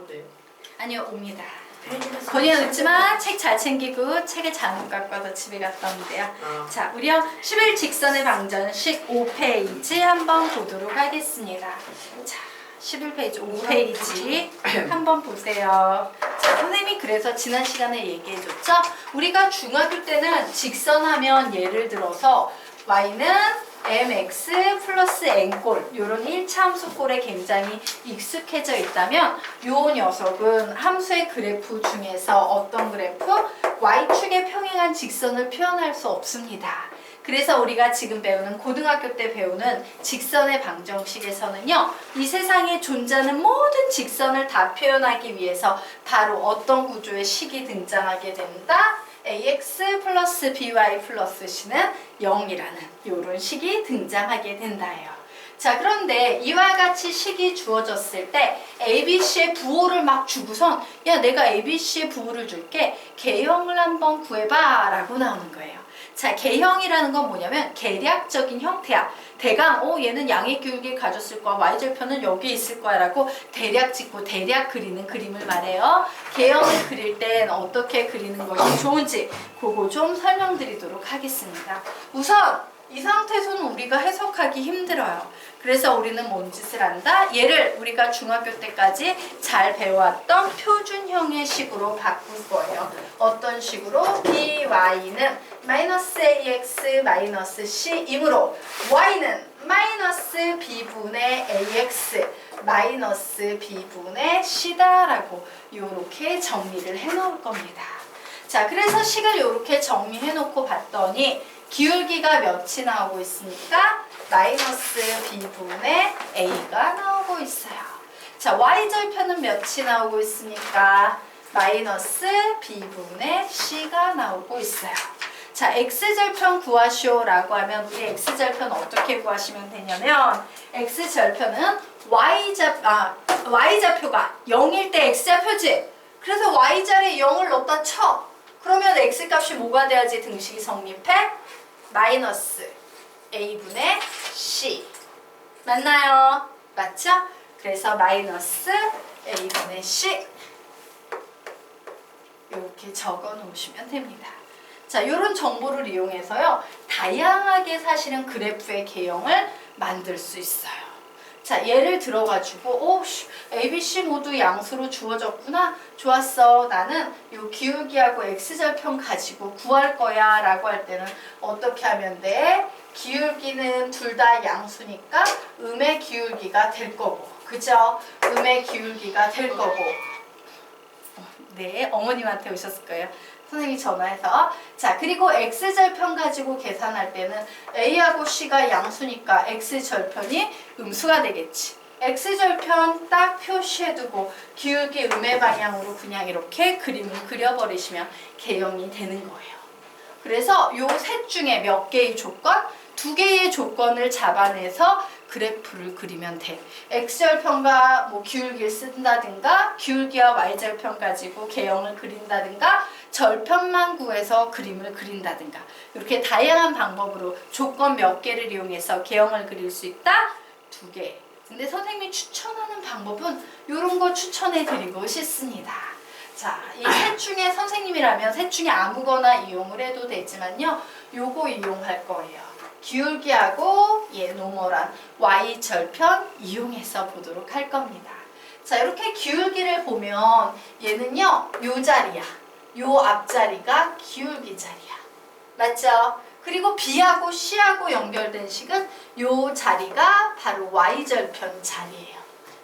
온대요. 아니요, 옵니다. 본의는 늦지만 책 잘 챙기고 책을 잘못 갖고 와서 집에 갔다 오는데요. 자, 우리요 11 직선의 방정식 5페이지 한번 보도록 하겠습니다. 자, 11페이지 5페이지 한번 보세요. 자, 선생님이 그래서 지난 시간에 얘기해줬죠? 우리가 중학교 때는 직선하면 예를 들어서 y는 mx 플러스 n꼴 이런 1차 함수꼴에 굉장히 익숙해져 있다면 요 녀석은 함수의 그래프 중에서 어떤 그래프? y축에 평행한 직선을 표현할 수 없습니다. 그래서 우리가 지금 배우는 고등학교 때 배우는 직선의 방정식에서는요, 이 세상에 존재하는 모든 직선을 다 표현하기 위해서 바로 어떤 구조의 식이 등장하게 된다? ax 플러스 by 플러스 c는 0이라는 이런 식이 등장하게 된다예요. 자, 그런데 이와 같이 식이 주어졌을 때 ABC의 부호를 막 주고선 야, 내가 ABC의 부호를 줄게. 개형을 한번 구해봐 라고 나오는 거예요. 자, 개형이라는 건 뭐냐면 계략적인 형태야. 대강 얘는 양의 기울기를 가졌을 거야. y절편은 여기 있을 거야 라고 대략 짓고 대략 그리는 그림을 말해요. 개형을 그릴 땐 어떻게 그리는 것이 좋은지 그거 좀 설명드리도록 하겠습니다. 우선 이 상태에서는 우리가 해석하기 힘들어요. 그래서 우리는 뭔 짓을 한다? 얘를 우리가 중학교 때까지 잘 배워왔던 표준형의 식으로 바꿀 거예요. 어떤 식으로? by는 마이너스 ax 마이너스 c이므로 y는 마이너스 b분의 ax 마이너스 b분의 c다라고 이렇게 정리를 해놓을 겁니다. 자, 그래서 식을 이렇게 정리해놓고 봤더니 기울기가 몇이 나오고 있습니까? 마이너스 b분의 a가 나오고 있어요. 자, y절편은 몇이 나오고 있습니까? 마이너스 b분의 c가 나오고 있어요. 자, x절편 구하시오라고 하면 우리 x절편 어떻게 구하시면 되냐면 x절편은 y좌표가 0일 때 x좌표지. 그래서 y자리에 0을 넣었다 쳐. 그러면 x값이 뭐가 돼야지 등식이 성립해? 마이너스 a분의 c. 맞나요? 맞죠? 그래서 마이너스 a분의 c 이렇게 적어 놓으시면 됩니다. 자, 이런 정보를 이용해서요, 다양하게 사실은 그래프의 개형을 만들 수 있어요. 자, 예를 들어가지고 ABC 모두 양수로 주어졌구나. 좋았어. 나는 요 기울기하고 x절편 가지고 구할 거야 라고 할 때는 어떻게 하면 돼? 기울기는 둘 다 양수니까 음의 기울기가 될 거고, 그죠? 음의 기울기가 될 거고. 네, 어머님한테 오셨을 거예요. 선생님이 전화해서. 자, 그리고 x절편 가지고 계산할 때는 a하고 c가 양수니까 x절편이 음수가 되겠지. x절편 딱 표시해두고 기울기 음의 방향으로 그냥 이렇게 그림을 그려버리시면 개형이 되는 거예요. 그래서 요 셋 중에 몇 개의 조건? 2개의 조건을 잡아내서 그래프를 그리면 돼. x절편과 기울기를 쓴다든가 기울기와 y절편 가지고 개형을 그린다든가 절편만 구해서 그림을 그린다든가 이렇게 다양한 방법으로 조건 몇 개를 이용해서 개형을 그릴 수 있다? 2개. 근데 선생님이 추천하는 방법은 이런 거 추천해 드리고 싶습니다. 자, 이 셋 중에 선생님이라면 셋 중에 아무거나 이용을 해도 되지만요, 요거 이용할 거예요. 기울기하고 노멀한 y절편 이용해서 보도록 할 겁니다. 자, 이렇게 기울기를 보면 얘는요, 요 자리야. 요 앞자리가 기울기 자리야. 맞죠? 그리고 b하고 c하고 연결된 식은 요 자리가 바로 y절편 자리예요.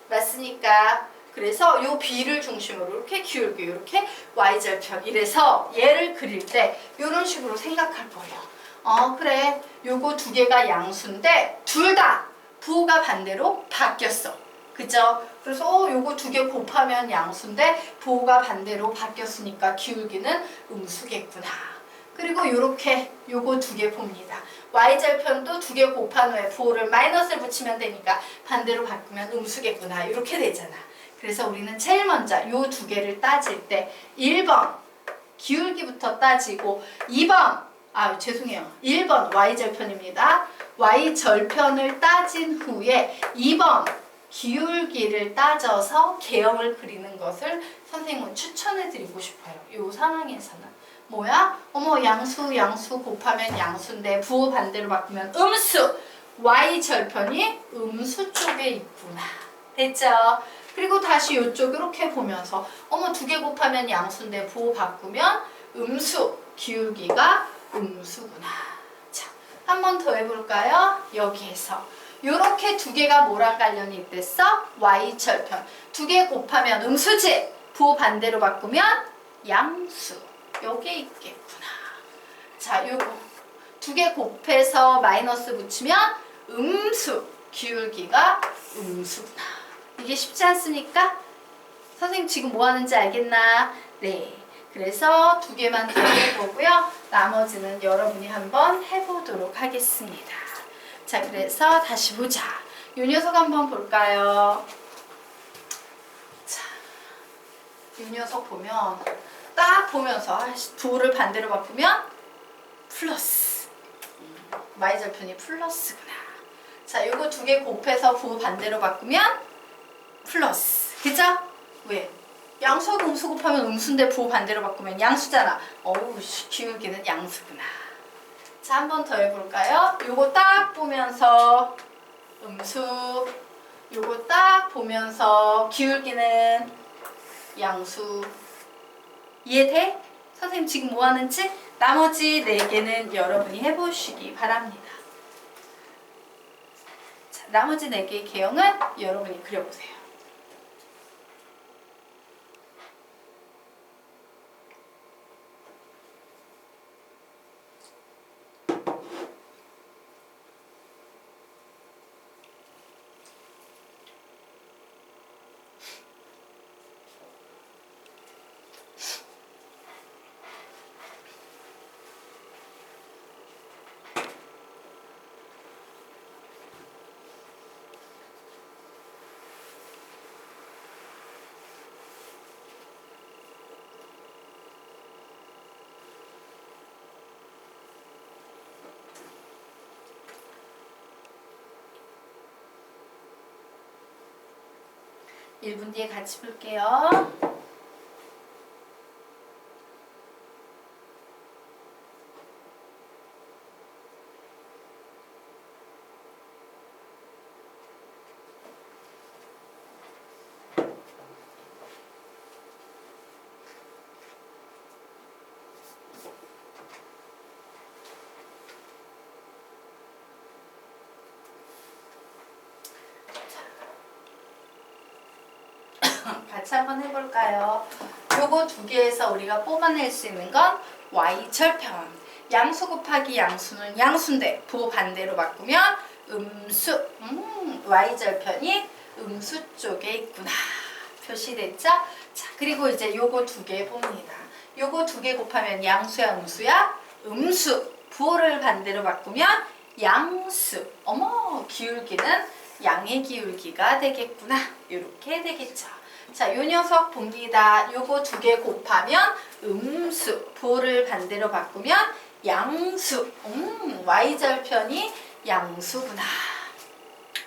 맞습니까? 그래서 요 b를 중심으로 이렇게 기울기, 이렇게 y절편. 이래서 얘를 그릴 때 이런 식으로 생각할 거예요. 그래. 요거 2개가 양수인데 둘 다 부호가 반대로 바뀌었어. 그죠? 그래서 요거 2개 곱하면 양수인데 부호가 반대로 바뀌었으니까 기울기는 음수겠구나. 그리고 요렇게 요거 2개 봅니다. y절편도 2개 곱한 후에 부호를 마이너스를 붙이면 되니까 반대로 바꾸면 음수겠구나. 이렇게 되잖아. 그래서 우리는 제일 먼저 요 2개를 따질 때 1번 기울기부터 따지고 2번 1번 y절편입니다. y절편을 따진 후에 2번 기울기를 따져서 개형을 그리는 것을 선생님은 추천해드리고 싶어요. 이 상황에서는. 뭐야? 어머, 양수 곱하면 양수인데 부호 반대로 바꾸면 음수! y절편이 음수 쪽에 있구나. 됐죠? 그리고 다시 이쪽 이렇게 보면서 어머, 2개 곱하면 양수인데 부호 바꾸면 음수! 기울기가 음수구나. 자, 한 번 더 해볼까요? 여기에서. 요렇게 2개가 뭐랑 관련이 있댔어? y절편. 2개 곱하면 음수지. 부호 반대로 바꾸면 양수. 여기에 있겠구나. 자, 요거 2개 곱해서 마이너스 붙이면 음수. 기울기가 음수구나. 이게 쉽지 않습니까? 선생님 지금 뭐 하는지 알겠나? 네. 그래서 2개만 더 해보고요. 나머지는 여러분이 한번 해보도록 하겠습니다. 자, 그래서 다시 보자. 이 녀석 한번 볼까요? 자, 이 녀석 보면 딱 보면서 부호를 반대로 바꾸면 플러스. y절편이 플러스구나. 자, 요거 2개 곱해서 부호 반대로 바꾸면 플러스. 그죠? 왜? 양수하고 음수 곱하면 음수인데 부호 반대로 바꾸면 양수잖아. 어우, 기울기는 양수구나. 자, 한 번 더 해볼까요? 요거 딱 보면서 음수, 요거 딱 보면서 기울기는 양수. 이해돼? 선생님 지금 뭐 하는지? 나머지 4개는 여러분이 해보시기 바랍니다. 자, 나머지 4개의 개형은 여러분이 그려보세요. 일 분 뒤에 같이 볼게요. 같이 한번 해볼까요? 요거 2개에서 우리가 뽑아낼 수 있는 건 y절편. 양수 곱하기 양수는 양수인데 부호 반대로 바꾸면 음수. y절편이 음수 쪽에 있구나. 표시됐죠? 자, 그리고 이제 요거 2개 봅니다. 요거 2개 곱하면 양수야 음수야? 음수. 부호를 반대로 바꾸면 양수. 어머, 기울기는 양의 기울기가 되겠구나. 이렇게 되겠죠. 자, 요 녀석 봅니다. 요거 2개 곱하면 음수. 부호를 반대로 바꾸면 양수. y절편이 양수구나.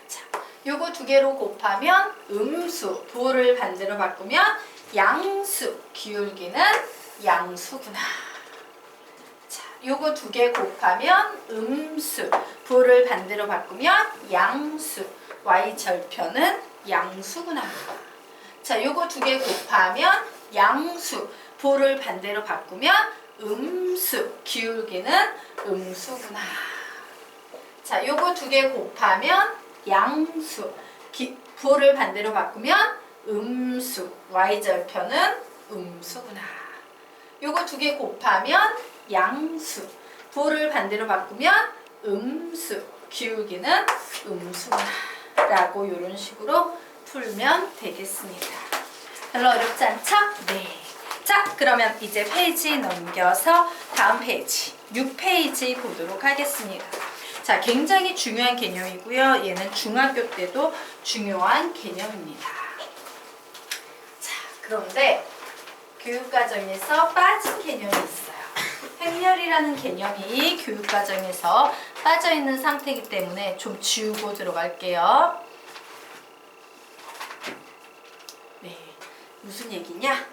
자, 요거 2개로 곱하면 음수. 부호를 반대로 바꾸면 양수. 기울기는 양수구나. 자, 요거 2개 곱하면 음수. 부호를 반대로 바꾸면 양수. y절편은 양수구나. 자, 요거 2개 곱하면 양수. 부호를 반대로 바꾸면 음수. 기울기는 음수구나. 자, 요거 2개 곱하면 양수. 부호를 반대로 바꾸면 음수. y절편은 음수구나. 요거 2개 곱하면 양수. 부호를 반대로 바꾸면 음수. 기울기는 음수구나. 라고 이런 식으로 풀면 되겠습니다. 별로 어렵지 않죠? 네. 자, 그러면 이제 페이지 넘겨서 다음 페이지 6페이지 보도록 하겠습니다. 자, 굉장히 중요한 개념이고요. 얘는 중학교 때도 중요한 개념입니다. 자, 그런데 교육과정에서 빠진 개념이 있어요. 행렬이라는 개념이 교육과정에서 빠져있는 상태이기 때문에 좀 지우고 들어갈게요. 무슨 얘기냐?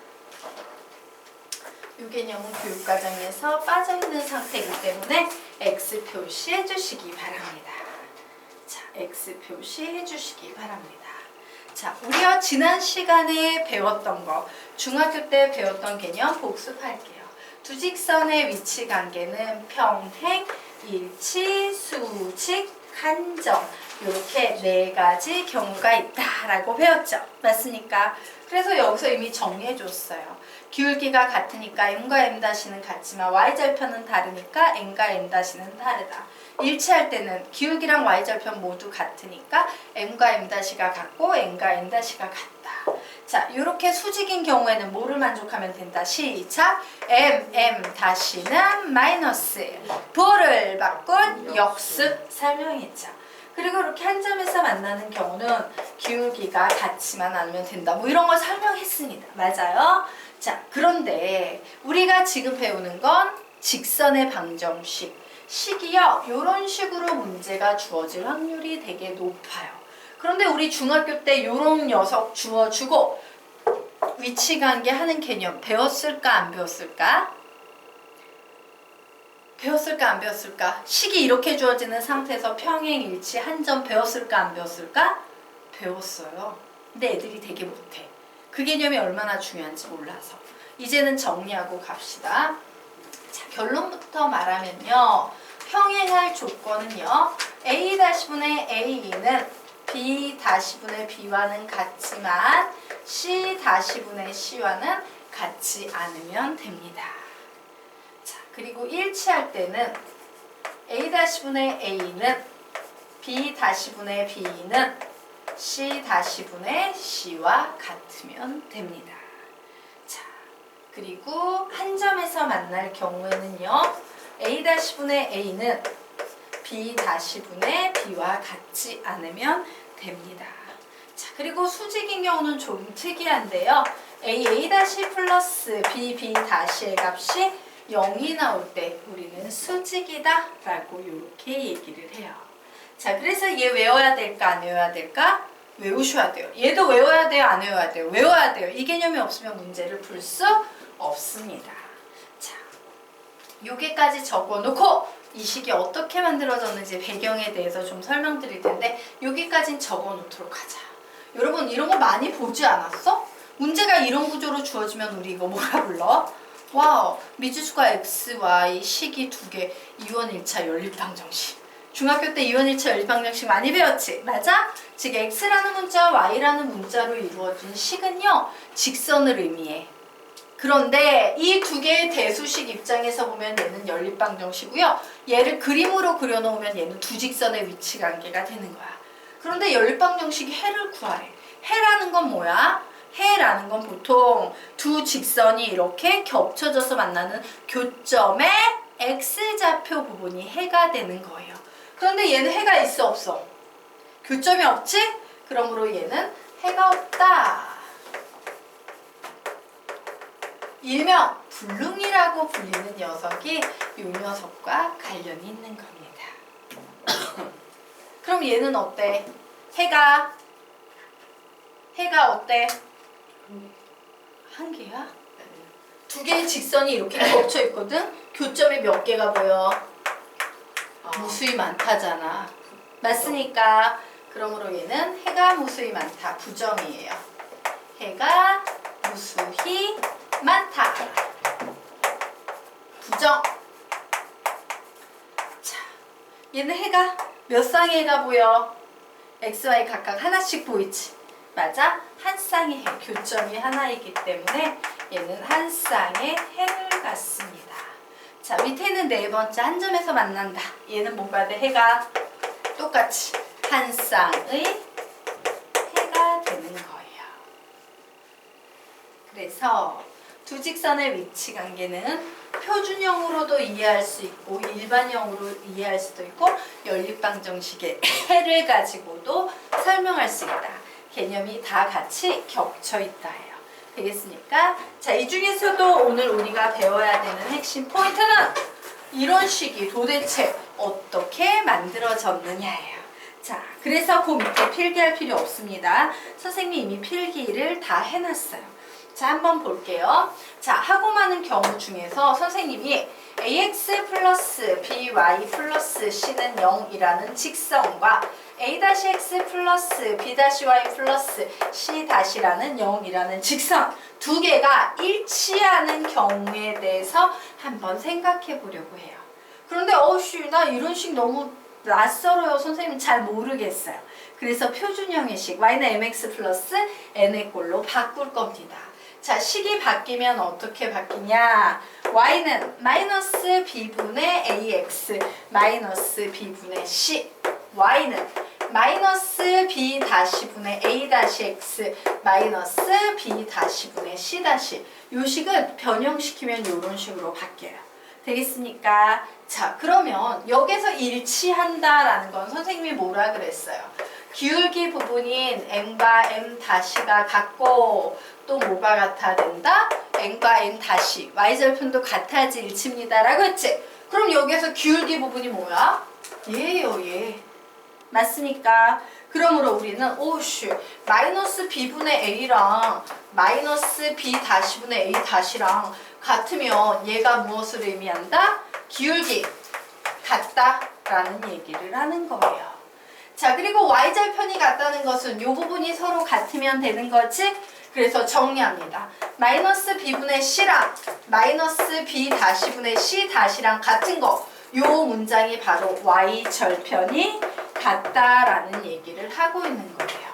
이 개념은 교육과정에서 빠져있는 상태이기 때문에 X 표시해 주시기 바랍니다. 자, X 표시해 주시기 바랍니다. 자, 우리가 지난 시간에 배웠던 거, 중학교 때 배웠던 개념 복습할게요. 두 직선의 위치 관계는 평행, 일치, 수직, 한정 이렇게 네 가지 경우가 있다라고 배웠죠. 맞습니까? 그래서 여기서 이미 정리해 줬어요. 기울기가 같으니까 M과 M' 같지만 Y절편은 다르니까 N과 N' 다르다. 일치할 때는 기울기랑 Y절편 모두 같으니까 M과 M''가 같고 N과 N''가 같다. 자, 이렇게 수직인 경우에는 뭐를 만족하면 된다. 시작! M''는 마이너스 부호를 바꾼 역습 설명했죠. 그리고 이렇게 한 점에서 만나는 경우는 기울기가 같지만 않으면 된다. 뭐 이런 걸 설명했습니다. 맞아요? 자, 그런데 우리가 지금 배우는 건 직선의 방정식. 식이요. 이런 식으로 문제가 주어질 확률이 되게 높아요. 그런데 우리 중학교 때 이런 녀석 주어주고 위치관계 하는 개념 배웠을까 안 배웠을까? 배웠을까 안 배웠을까? 식이 이렇게 주어지는 상태에서 평행, 일치, 한 점 배웠을까 안 배웠을까? 배웠어요. 근데 애들이 되게 못해. 그 개념이 얼마나 중요한지 몰라서. 이제는 정리하고 갑시다. 자, 결론부터 말하면요. 평행할 조건은요. A-분의 A는 B-분의 B와는 같지만 C-분의 C와는 같지 않으면 됩니다. 자, 그리고 일치할 때는 A-분의 A는 B-분의 B는 C-분의 C와 같으면 됩니다. 자, 그리고 한 점에서 만날 경우에는요. A-분의 A는 B-분의 B와 같지 않으면 됩니다. 자, 그리고 수직인 경우는 좀 특이한데요. A 플러스 B 의 값이 0이 나올 때 우리는 수직이다 라고 이렇게 얘기를 해요. 자, 그래서 얘 외워야 될까 안 외워야 될까? 외우셔야 돼요. 얘도 외워야 돼요 안 외워야 돼요? 외워야 돼요. 이 개념이 없으면 문제를 풀 수 없습니다. 자, 요게까지 적어놓고 이 식이 어떻게 만들어졌는지 배경에 대해서 좀 설명드릴 텐데 여기까진 적어놓도록 하자. 여러분 이런 거 많이 보지 않았어? 문제가 이런 구조로 주어지면 우리 이거 뭐라 불러? 와우, 미지수가 x, y, 식이 두 개, 2원 1차 연립방정식. 중학교 때 2원 1차 연립방정식 많이 배웠지? 맞아? 즉 x라는 문자와 y라는 문자로 이루어진 식은요 직선을 의미해. 그런데 이 두 개의 대수식 입장에서 보면 얘는 연립방정식이고요. 얘를 그림으로 그려놓으면 얘는 두 직선의 위치 관계가 되는 거야. 그런데 연립방정식이 해를 구하래. 해라는 건 뭐야? 해라는 건 보통 두 직선이 이렇게 겹쳐져서 만나는 교점의 x좌표 부분이 해가 되는 거예요. 그런데 얘는 해가 있어 없어? 교점이 없지? 그러므로 얘는 해가 없다. 일명 불능이라고 불리는 녀석이 이 녀석과 관련이 있는 겁니다. 그럼 얘는 어때? 해가 어때? 한 개야? 두 개의 직선이 이렇게 겹쳐 있거든? 교점이 몇 개가 보여? 무수히 많다잖아. 맞으니까 그러므로 얘는 해가 무수히 많다. 부정이에요. 해가 무수히 많다. 부정. 자, 얘는 해가 몇 쌍의 해가 보여? x, y 각각 하나씩 보이지? 맞아? 한 쌍의 해. 교점이 하나이기 때문에 얘는 한 쌍의 해를 갖습니다. 자, 밑에는 네 번째 한 점에서 만난다. 얘는 뭐가 돼? 해가 똑같이 한 쌍의 해가 되는 거예요. 그래서 두 직선의 위치 관계는 표준형으로도 이해할 수 있고 일반형으로 이해할 수도 있고 연립방정식의 해를 가지고도 설명할 수 있다. 개념이 다 같이 겹쳐 있다 해요. 되겠습니까? 자, 이 중에서도 오늘 우리가 배워야 되는 핵심 포인트는 이런 식이 도대체 어떻게 만들어졌느냐예요. 자, 그래서 그 밑에 필기할 필요 없습니다. 선생님이 이미 필기를 다 해놨어요. 자, 한번 볼게요. 자, 하고 많은 경우 중에서 선생님이 ax 플러스 by 플러스 c는 0이라는 직선과 a-x 플러스 b-y 플러스 c-라는 0이라는 직선 두 개가 일치하는 경우에 대해서 한번 생각해 보려고 해요. 그런데 나 이런 식 너무 낯설어요. 선생님 잘 모르겠어요. 그래서 표준형의 식 y는 mx 플러스 n의 꼴로 바꿀 겁니다. 자, 식이 바뀌면 어떻게 바뀌냐? y는 마이너스 b분의 ax 마이너스 b분의 c, y는 마이너스 b 다시분의 a 다시 x 마이너스 b 다시분의 c 다시. 요 식은 변형시키면 요런 식으로 바뀌어요. 되겠습니까? 자, 그러면 여기서 일치한다라는 건 선생님이 뭐라 그랬어요? 기울기 부분인 n과 m 다시가 같고 또 뭐가 같아야 된다? n과 n 다시 y절편도 같아야지 일치입니다 라고 했지? 그럼 여기서 기울기 부분이 뭐야? 얘예요, 얘. 맞습니까? 그러므로 우리는 마이너스 b분의 a랑 마이너스 b 다시분의 a 다시랑 같으면 얘가 무엇을 의미한다? 기울기 같다라는 얘기를 하는 거예요. 자, 그리고 y절편이 같다는 것은 이 부분이 서로 같으면 되는 거지? 그래서 정리합니다. 마이너스 b분의 c랑 마이너스 b 다시분의 c 다시랑 같은 거, 요 문장이 바로 y절편이 같다라는 얘기를 하고 있는 거예요.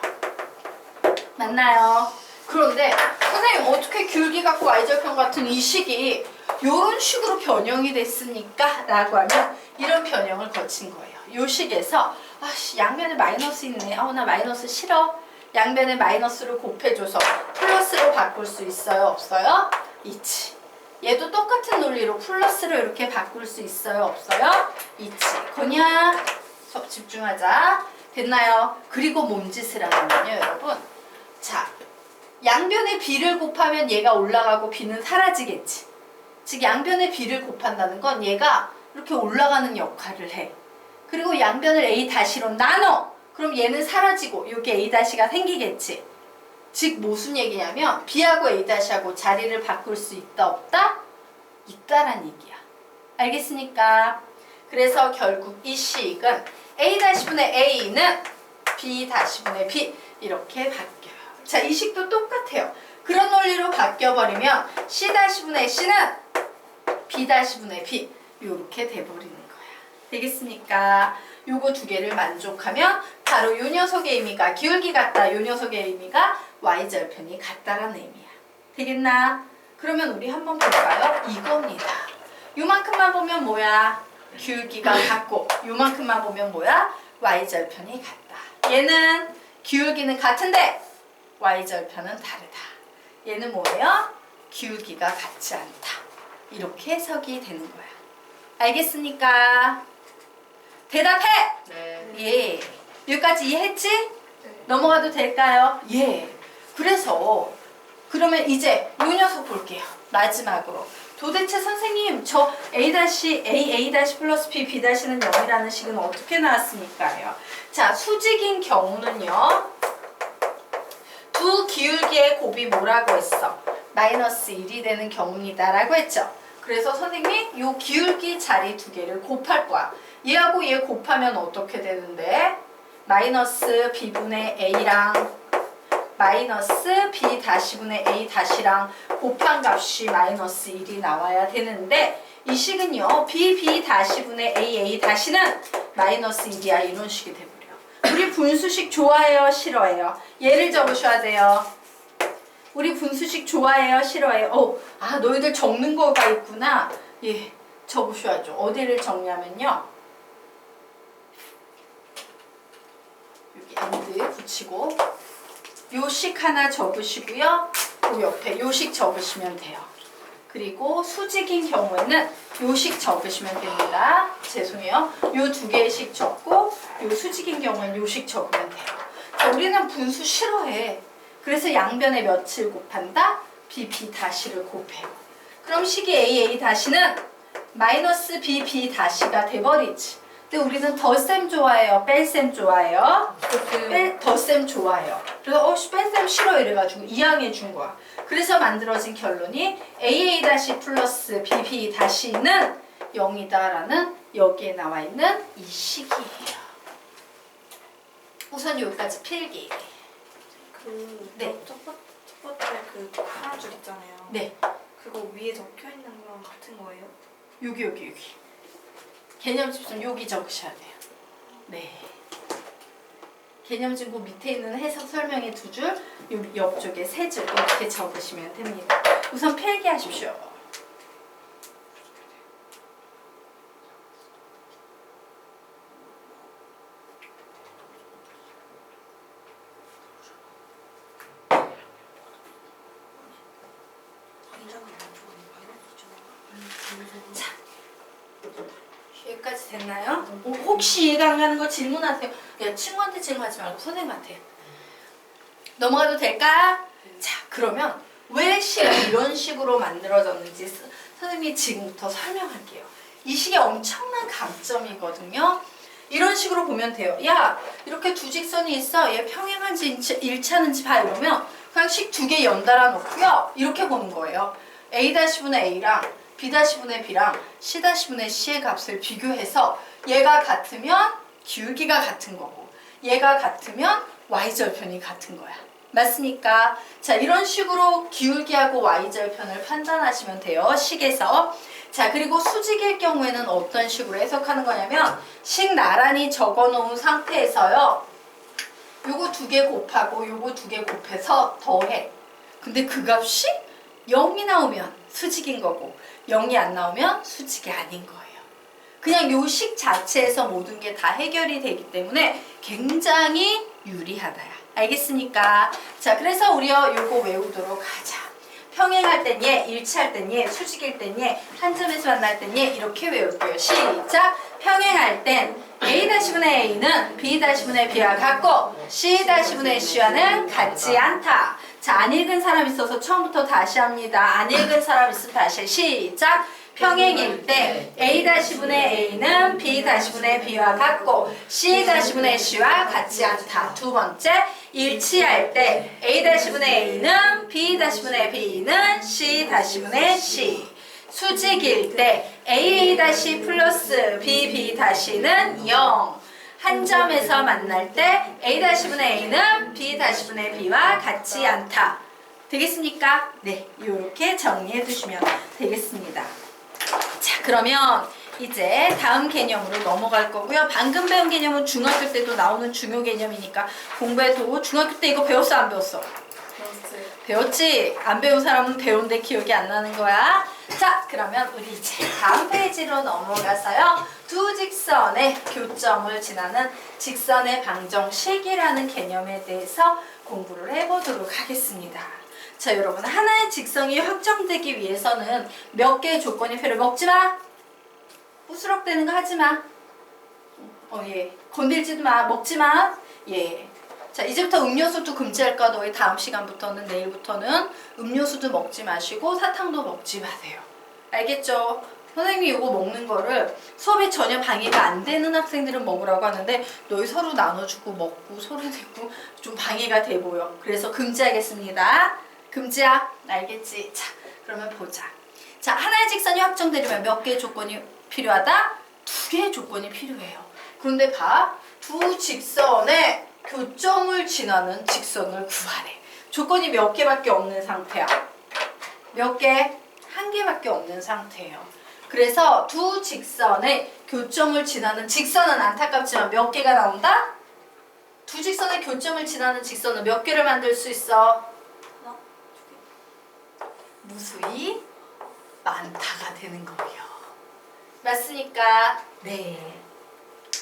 맞나요? 그런데 선생님 어떻게 기울기 같고 y절편 같은 이 식이 이런 식으로 변형이 됐습니까? 라고 하면 이런 변형을 거친 거예요. 요 식에서 양면에 마이너스 있네. 나 마이너스 싫어. 양면에 마이너스를 곱해줘서 플러스로 바꿀 수 있어요? 없어요? 있지. 얘도 똑같은 논리로 플러스로 이렇게 바꿀 수 있어요? 없어요? 있지. 거냐? 수업 집중하자. 됐나요? 그리고 몸짓을 하면요, 여러분. 자, 양변에 b를 곱하면 얘가 올라가고 b는 사라지겠지. 즉 양변에 b를 곱한다는 건 얘가 이렇게 올라가는 역할을 해. 그리고 양변을 a-로 나눠. 그럼 얘는 사라지고 여기 a-가 생기겠지. 즉 무슨 얘기냐면 b하고 a-하고 자리를 바꿀 수 있다 없다? 있다란 얘기야. 알겠습니까? 그래서 결국 이 식은 a-분의 a는 b-분의 b 이렇게 바뀌어요. 자, 이 식도 똑같아요. 그런 논리로 바뀌어버리면 c-분의 c는 b-분의 b 이렇게 돼버리는 거야. 되겠습니까? 요거 두 개를 만족하면 바로 요 녀석의 의미가 기울기 같다. 요 녀석의 의미가 y절편이 같다라는 의미야. 되겠나? 그러면 우리 한번 볼까요? 이겁니다. 요만큼만 보면 뭐야? 기울기가 같고 요만큼만 보면 뭐야? y절편이 같다. 얘는 기울기는 같은데 y절편은 다르다. 얘는 뭐예요? 기울기가 같지 않다. 이렇게 해석이 되는 거야. 알겠습니까? 대답해! 네. 예. 여기까지 이해했지? 네. 넘어가도 될까요? 예. 그래서 그러면 이제 요 녀석 볼게요. 마지막으로. 도대체 선생님 저 a 플러스 b, b는 0이라는 식은 어떻게 나왔습니까요? 자, 수직인 경우는요. 두 기울기의 곱이 뭐라고 했어? 마이너스 1이 되는 경우이다 라고 했죠. 그래서 선생님이 요 기울기 자리 두 개를 곱할 거야. 얘하고 얘 곱하면 어떻게 되는데? 마이너스 b분의 a랑 마이너스 b 다시분의 a 다시랑 곱한 값이 마이너스 1이 나와야 되는데 이 식은요. b 다시분의 a 다시는 마이너스 1이야. 이런 식이 돼버려. 우리 분수식 좋아해요? 싫어해요? 얘를 적으셔야 돼요. 우리 분수식 좋아해요? 싫어해요? 너희들 적는 거가 있구나. 예, 적으셔야죠. 어디를 적냐면요. 여기 엔드 붙이고 요 식 하나 적으시고요. 그 옆에 요 식 적으시면 돼요. 그리고 수직인 경우에는 요 식 적으시면 됩니다. 죄송해요. 요 두 개의 식 적고 요 수직인 경우에는 요 식 적으면 돼요. 자, 우리는 분수 싫어해. 그래서 양변에 몇을 곱한다? b 다시를 곱해요. 그럼 식이 a 다시는 마이너스 b 다시가 돼버리지. 근데 우리는 덧셈 좋아해요? 뺄셈 좋아해요? 덧셈 좋아해요. 그래서 뺄셈 싫어 이래가지고 이항해 준 거야. 그래서 만들어진 결론이 AA- 플러스 BB-는 0이다라는 여기에 나와 있는 이 식이에요. 우선 여기까지 필기. 네. 첫 번째 그 하나 줄 있잖아요. 네. 그거 위에 적혀 있는 거랑 같은 거예요? 여기. 개념집순 여기 적으셔야 돼요. 네. 개념집고 밑에 있는 해석 설명의 2줄, 옆쪽에 3줄 이렇게 적으시면 됩니다. 우선 필기하십시오. 자, 여기까지 됐나요? 혹시 이해가 안 가는 거 질문하세요. 야, 친구한테 질문하지 말고 선생님한테. 넘어가도 될까? 자, 그러면 왜 식이 이런 식으로 만들어졌는지 선생님이 지금부터 설명할게요. 이 식의 엄청난 강점이거든요. 이런 식으로 보면 돼요. 야, 이렇게 두 직선이 있어. 얘 평행한지 일치하는지 봐. 이러면 그냥 식 2개 연달아 놓고요. 이렇게 보는 거예요. A-분의 A랑 B-분의 B랑 C-분의 C의 값을 비교해서 얘가 같으면 기울기가 같은 거고 얘가 같으면 Y절편이 같은 거야. 맞습니까? 자, 이런 식으로 기울기하고 Y절편을 판단하시면 돼요. 식에서. 자, 그리고 수직일 경우에는 어떤 식으로 해석하는 거냐면 식 나란히 적어 놓은 상태에서요. 요거 2개 곱하고 요거 2개 곱해서 더해. 근데 그 값이 0이 나오면 수직인 거고 0이 안 나오면 수직이 아닌 거예요. 그냥 요 식 자체에서 모든 게 다 해결이 되기 때문에 굉장히 유리하다야. 알겠습니까? 자, 그래서 우리가 요거 외우도록 하자. 평행할 땐 얘, 일치할 땐 얘, 수직일 땐 얘, 한 점에서 만날 땐 얘 이렇게 외울게요. 시작! 평행할 땐 A-분의 A는 B-분의 B와 같고 C-분의 C와는 같지 않다. 자, 안 읽은 사람 있어서 처음부터 다시 합니다. 안 읽은 사람 있으면 다시 해. 시작! 평행일 때 A-분의 A는 B-분의 B와 같고 C-분의 C와 같지 않다. 두 번째, 일치할 때 A-분의 A는 B-분의 B는 C-분의 C. 수직일 때 AA- 플러스 BB-는 0. 한 점에서 만날 때 A-분의 A는 B-분의 B와 같지 않다. 되겠습니까? 네, 이렇게 정리해 두시면 되겠습니다. 자, 그러면 이제 다음 개념으로 넘어갈 거고요. 방금 배운 개념은 중학교 때도 나오는 중요 개념이니까 공부해도 중학교 때 이거 배웠어, 안 배웠어? 배웠어요. 배웠지? 안 배운 사람은 배운데 기억이 안 나는 거야. 자, 그러면 우리 이제 다음 페이지로 넘어가서요. 두 직선의 교점을 지나는 직선의 방정식이라는 개념에 대해서 공부를 해보도록 하겠습니다. 자, 여러분, 하나의 직선이 확정되기 위해서는 몇 개의 조건이 필요해. 먹지 마. 부스럭대는 거 하지 마. 예. 건들지도 마. 먹지 마. 예. 자, 이제부터 음료수도 금지할 거고요. 다음 시간부터는, 내일부터는 음료수도 먹지 마시고 사탕도 먹지 마세요. 알겠죠? 선생님이 이거 먹는 거를 수업에 전혀 방해가 안 되는 학생들은 먹으라고 하는데 너희 서로 나눠주고 먹고 소리 내고 좀 방해가 돼 보여. 그래서 금지하겠습니다. 금지야. 알겠지? 자, 그러면 보자. 자, 하나의 직선이 확정되려면 몇 개의 조건이 필요하다? 2개의 조건이 필요해요. 그런데 봐. 두 직선의 교점을 지나는 직선을 구하래. 조건이 몇 개밖에 없는 상태야. 몇 개? 1개밖에 없는 상태예요. 그래서 두 직선의 교점을 지나는 직선은 안타깝지만 몇 개가 나온다? 두 직선의 교점을 지나는 직선은 몇 개를 만들 수 있어? 하나, 무수히 많다가 되는 거예요. 맞습니까? 네.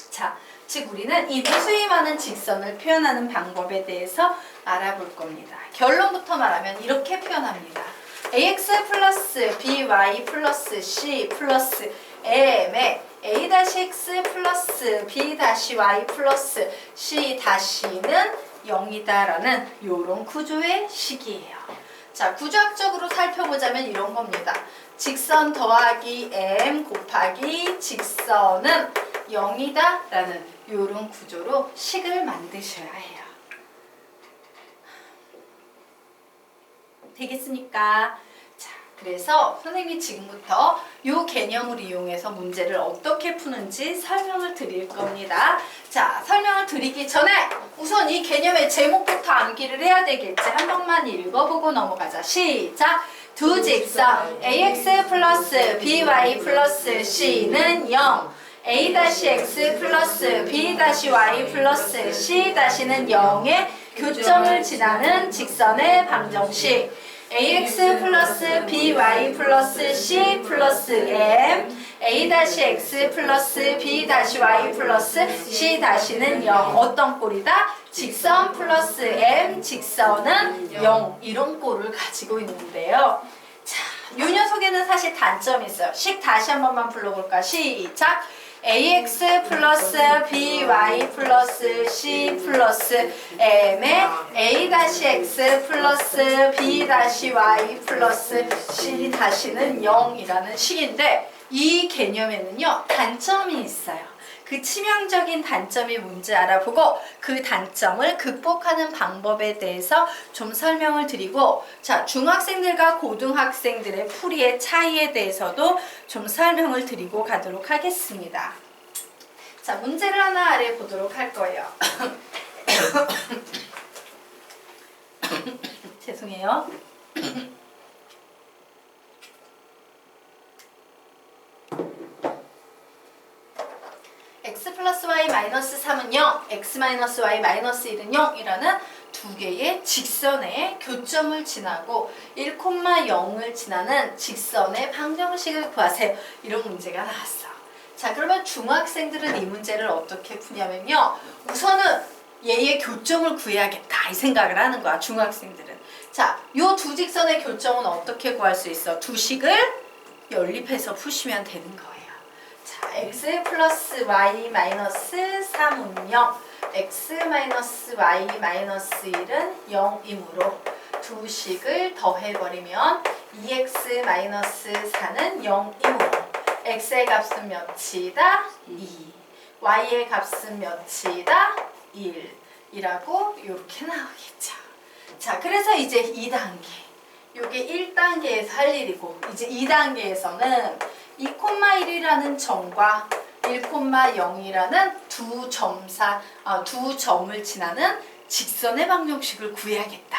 자, 즉 우리는 이 무수히 많은 직선을 표현하는 방법에 대해서 알아볼 겁니다. 결론부터 말하면 이렇게 표현합니다. ax 플러스 by 플러스 c 플러스 m에 a-x 플러스 b-y 플러스 c-는 0이다라는 이런 구조의 식이에요. 자, 구조학적으로 살펴보자면 이런 겁니다. 직선 더하기 m 곱하기 직선은 0이다 라는 이런 구조로 식을 만드셔야 해요. 되겠습니까? 자, 그래서 선생님이 지금부터 이 개념을 이용해서 문제를 어떻게 푸는지 설명을 드릴 겁니다. 자, 설명을 드리기 전에 우선 이 개념의 제목부터 암기를 해야 되겠지. 한 번만 읽어보고 넘어가자. 시작! 두 직선 ax 플러스 by 플러스 c는 0, a-x 플러스 b-y 플러스 c-는 0의 교점을 지나는 직선의 방정식 ax 플러스 by 플러스 c 플러스 m a-x 플러스 b-y 플러스 c-는 0 어떤 꼴이다? 직선 플러스 m 직선은 0 이런 꼴을 가지고 있는데요. 자, 이 녀석에는 사실 단점이 있어요. 식 다시 한 번만 불러볼까? 시작! ax 플러스 by 플러스 c 플러스 m의 a-x 플러스 b-y 플러스 c-는 0이라는 식인데 이 개념에는요 단점이 있어요. 그 치명적인 단점이 뭔지 알아보고 그 단점을 극복하는 방법에 대해서 좀 설명을 드리고 자 중학생들과 고등학생들의 풀이의 차이에 대해서도 좀 설명을 드리고 가도록 하겠습니다. 자 문제를 하나 아래 보도록 할 거예요. 죄송해요. x 플러스 y 마이너스 3은 0, x 마이너스 y 마이너스 1은 0이라는 두 개의 직선의 교점을 지나고 1,0을 지나는 직선의 방정식을 구하세요. 이런 문제가 나왔어. 자 그러면 중학생들은 이 문제를 어떻게 푸냐면요. 우선은 얘의 교점을 구해야겠다 이 생각을 하는 거야. 중학생들은. 자, 요 두 직선의 교점은 어떻게 구할 수 있어? 두 식을 연립해서 푸시면 되는 거예요. 자, x 플러스 y 마이너스 3은 0, x 마이너스 y 마이너스 1은 0이므로 두 식을 더해버리면 2x 마이너스 4는 0이므로 x의 값은 몇이다? 2, y의 값은 몇이다? 1이라고 이렇게 나오겠죠. 자, 그래서 이제 2단계. 요게 1단계에서 할 일이고 이제 2단계에서는 2,1이라는 점과 1,0이라는 두 점을 지나는 직선의 방정식을 구해야겠다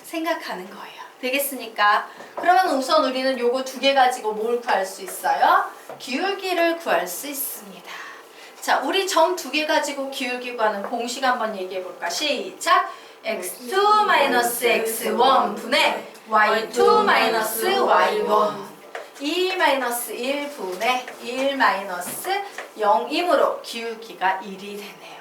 생각하는 거예요. 되겠습니까? 그러면 우선 우리는 요거 두 개 가지고 뭘 구할 수 있어요? 기울기를 구할 수 있습니다. 자, 우리 점 두 개 가지고 기울기 구하는 공식 한번 얘기해 볼까? 시작! x2-x1 분의 y2-y1 2-1 분의 1-0이므로 기울기가 1이 되네요.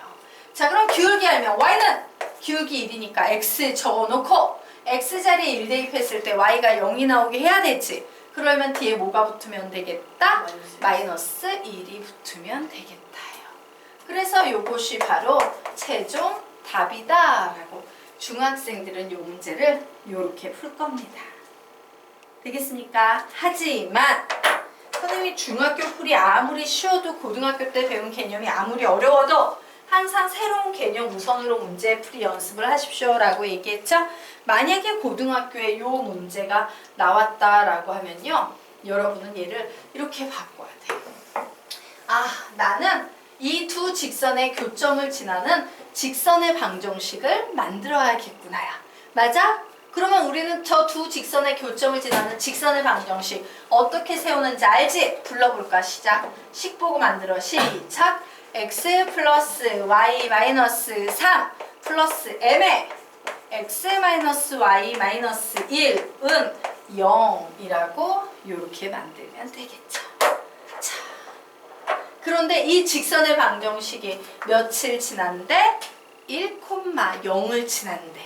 자 그럼 기울기 알면 y는 기울기 1이니까 x 적어놓고 x자리에 1 대입했을 때 y가 0이 나오게 해야 되지. 그러면 뒤에 뭐가 붙으면 되겠다? 마이너스 1이 붙으면 되겠다요. 그래서 요것이 바로 최종 답이다 라고 중학생들은 요 문제를 요렇게 풀 겁니다. 되겠습니까? 하지만 선생님이 중학교 풀이 아무리 쉬워도 고등학교 때 배운 개념이 아무리 어려워도 항상 새로운 개념 우선으로 문제 풀이 연습을 하십시오 라고 얘기했죠? 만약에 고등학교에 요 문제가 나왔다라고 하면요 여러분은 얘를 이렇게 바꿔야 돼요. 아 나는 이 두 직선의 교점을 지나는 직선의 방정식을 만들어야겠구나야. 맞아? 그러면 우리는 저 두 직선의 교점을 지나는 직선의 방정식 어떻게 세우는지 알지? 불러볼까? 시작. 식 보고 만들어. 시작. x 플러스 y 마이너스 3 플러스 m의 x 마이너스 y 마이너스 1은 0이라고 이렇게 만들면 되겠죠. 자, 그런데 이 직선의 방정식이 며칠 지난데? 1,0을 지난데.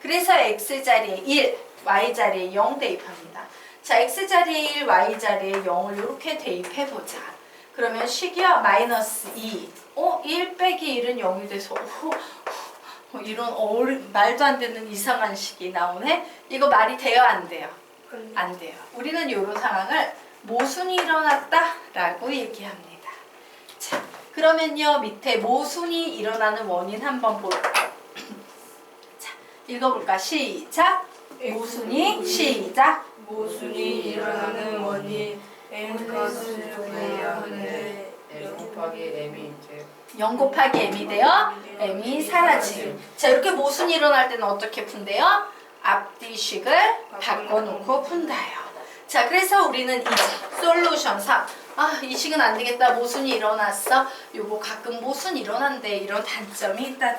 그래서 x자리에 1, y자리에 0 대입합니다. 자, x자리에 1, y자리에 0을 이렇게 대입해보자. 그러면 식이요 마이너스 2. 1 빼기 1은 0이 돼서 이런 말도 안 되는 이상한 식이 나오네? 이거 말이 돼요? 안 돼요? 안 돼요. 우리는 이런 상황을 모순이 일어났다 라고 얘기합니다. 자, 그러면요 밑에 모순이 일어나는 원인 한번 볼까요? 자, 읽어볼까? 시작! 모순이 시작. 모순이 일어나는 원인 M값을 구해야 하는데 0 곱하기 m이 이제 0 곱하기 m이 되어 m이 사라짐. 자, 이렇게 모순이 일어날 때는 어떻게 푼대요? 앞뒤식을 바꿔놓고 푼다요. 자, 그래서 우리는 이제 솔루션 3. 이 식은 안 되겠다. 모순이 일어났어. 요거 가끔 모순 일어난대. 이런 단점이 있다.